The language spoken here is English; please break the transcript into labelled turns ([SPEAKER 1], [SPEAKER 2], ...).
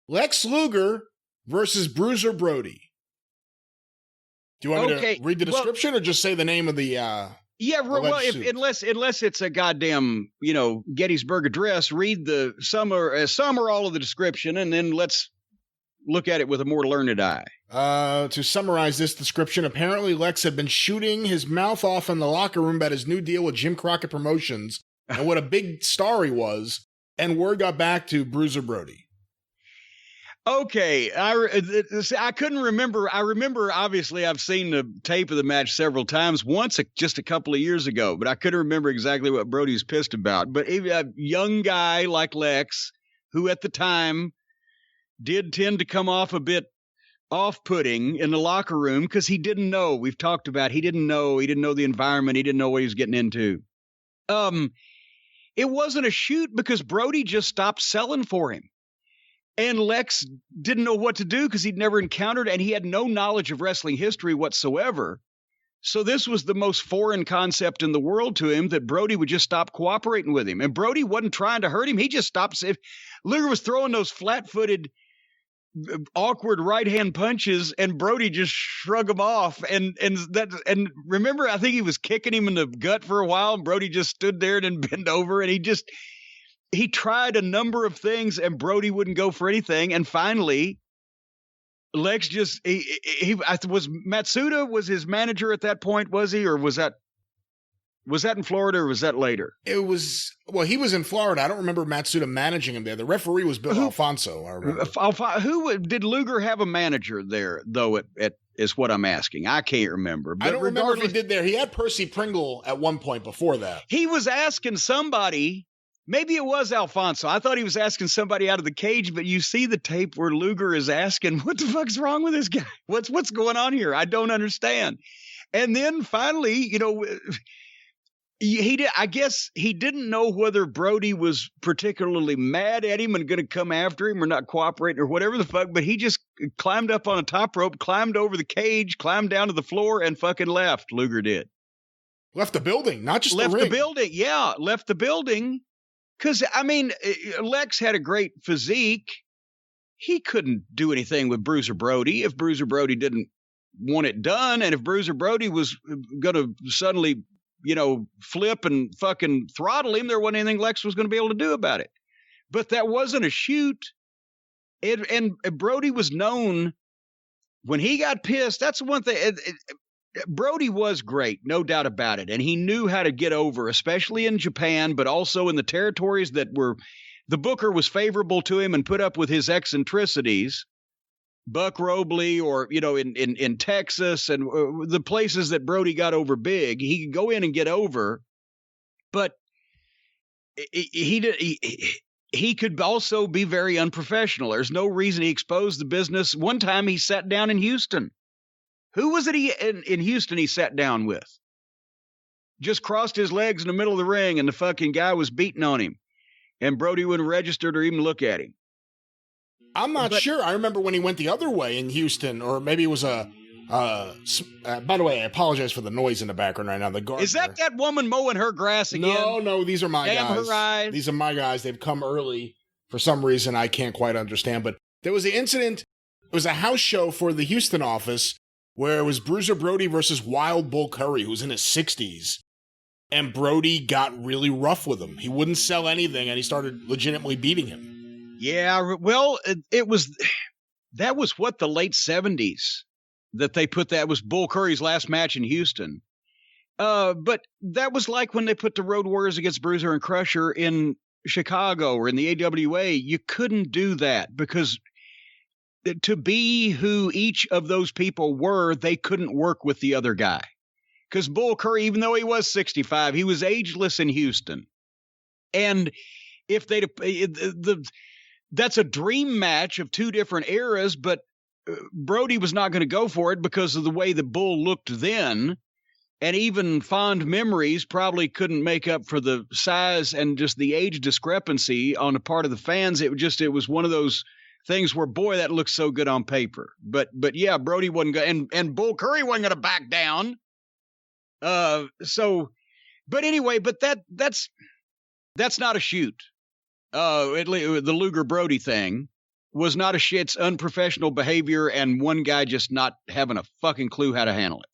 [SPEAKER 1] Lex Luger versus Bruiser Brody. Do you want me to read the description or just say the name of the
[SPEAKER 2] yeah, well, unless it's a goddamn, Gettysburg Address, read the some or all of the description, and then let's look at it with a more learned eye.
[SPEAKER 1] To summarize this description, apparently Lex had been shooting his mouth off in the locker room about his new deal with Jim Crockett Promotions and what a big star he was, and word got back to Bruiser Brody.
[SPEAKER 2] Okay, I couldn't remember. I remember, obviously, I've seen the tape of the match several times, once just a couple of years ago, but I couldn't remember exactly what Brody was pissed about. But a young guy like Lex, who at the time did tend to come off a bit off-putting in the locker room because he didn't know. We've talked about he didn't know the environment. He didn't know what he was getting into. It wasn't a shoot because Brody just stopped selling for him. And Lex didn't know what to do because he'd never encountered, and he had no knowledge of wrestling history whatsoever. So this was the most foreign concept in the world to him, that Brody would just stop cooperating with him. And Brody wasn't trying to hurt him. He just stopped. If Luger was throwing those flat-footed, awkward right-hand punches, and Brody just shrugged them off. And remember, I think he was kicking him in the gut for a while, and Brody just stood there and then bent over, and he tried a number of things, and Brody wouldn't go for anything. And finally, Lex was Matsuda was his manager at that point, was he? Or was that in Florida, or was that later?
[SPEAKER 1] He was in Florida. I don't remember Matsuda managing him there. The referee was Bill Alfonso. I remember.
[SPEAKER 2] Who did Luger have a manager there, though, is what I'm asking. I can't remember. But
[SPEAKER 1] I don't remember if he did there. He had Percy Pringle at one point before that.
[SPEAKER 2] He was asking somebody. Maybe it was Alfonso. I thought he was asking somebody out of the cage, but you see the tape where Luger is asking, what the fuck's wrong with this guy? What's going on here? I don't understand. And then finally, I guess he didn't know whether Brody was particularly mad at him and going to come after him or not cooperating or whatever the fuck, but he just climbed up on a top rope, climbed over the cage, climbed down to the floor, and fucking left. Luger did.
[SPEAKER 1] Left the building, not just
[SPEAKER 2] left
[SPEAKER 1] the ring.
[SPEAKER 2] The building. Yeah, left the building. Because, Lex had a great physique. He couldn't do anything with Bruiser Brody if Bruiser Brody didn't want it done. And if Bruiser Brody was going to suddenly, flip and fucking throttle him, there wasn't anything Lex was going to be able to do about it. But that wasn't a shoot. And Brody was known, when he got pissed, that's the one thing. Brody was great, no doubt about it. And he knew how to get over, especially in Japan, but also in the territories that the booker was favorable to him and put up with his eccentricities. Buck Robley, or, in Texas and the places that Brody got over big, he could go in and get over. But he could also be very unprofessional. There's no reason he exposed the business. One time he sat down in Houston. Who was it in Houston he sat down with? Just crossed his legs in the middle of the ring, and the fucking guy was beating on him. And Brody wouldn't registered or even look at him.
[SPEAKER 1] I'm not sure. I remember when he went the other way in Houston, or maybe it was by the way, I apologize for the noise in the background right now. The gardener.
[SPEAKER 2] Is that woman mowing her grass again?
[SPEAKER 1] No, these are my guys.
[SPEAKER 2] Damn her eyes.
[SPEAKER 1] These are my guys. They've come early for some reason I can't quite understand. But there was an incident. It was a house show for the Houston office, where it was Bruiser Brody versus Wild Bull Curry, who's in his 60s. And Brody got really rough with him. He wouldn't sell anything, and he started legitimately beating him.
[SPEAKER 2] Yeah, well, that was what, the late 70s that they put that was Bull Curry's last match in Houston. But that was like when they put the Road Warriors against Bruiser and Crusher in Chicago or in the AWA. You couldn't do that because to be who each of those people were, they couldn't work with the other guy. Because Bull Curry, even though he was 65, he was ageless in Houston. And if that's a dream match of two different eras, but Brody was not going to go for it because of the way the Bull looked then. And even fond memories probably couldn't make up for the size and just the age discrepancy on the part of the fans. It was one of those things where, boy, that looks so good on paper. But yeah, Brody wasn't going, and Bull Curry wasn't going to back down. But anyway, but that's not a shoot. The Luger Brody thing. was not a shit's unprofessional behavior and one guy just not having a fucking clue how to handle it.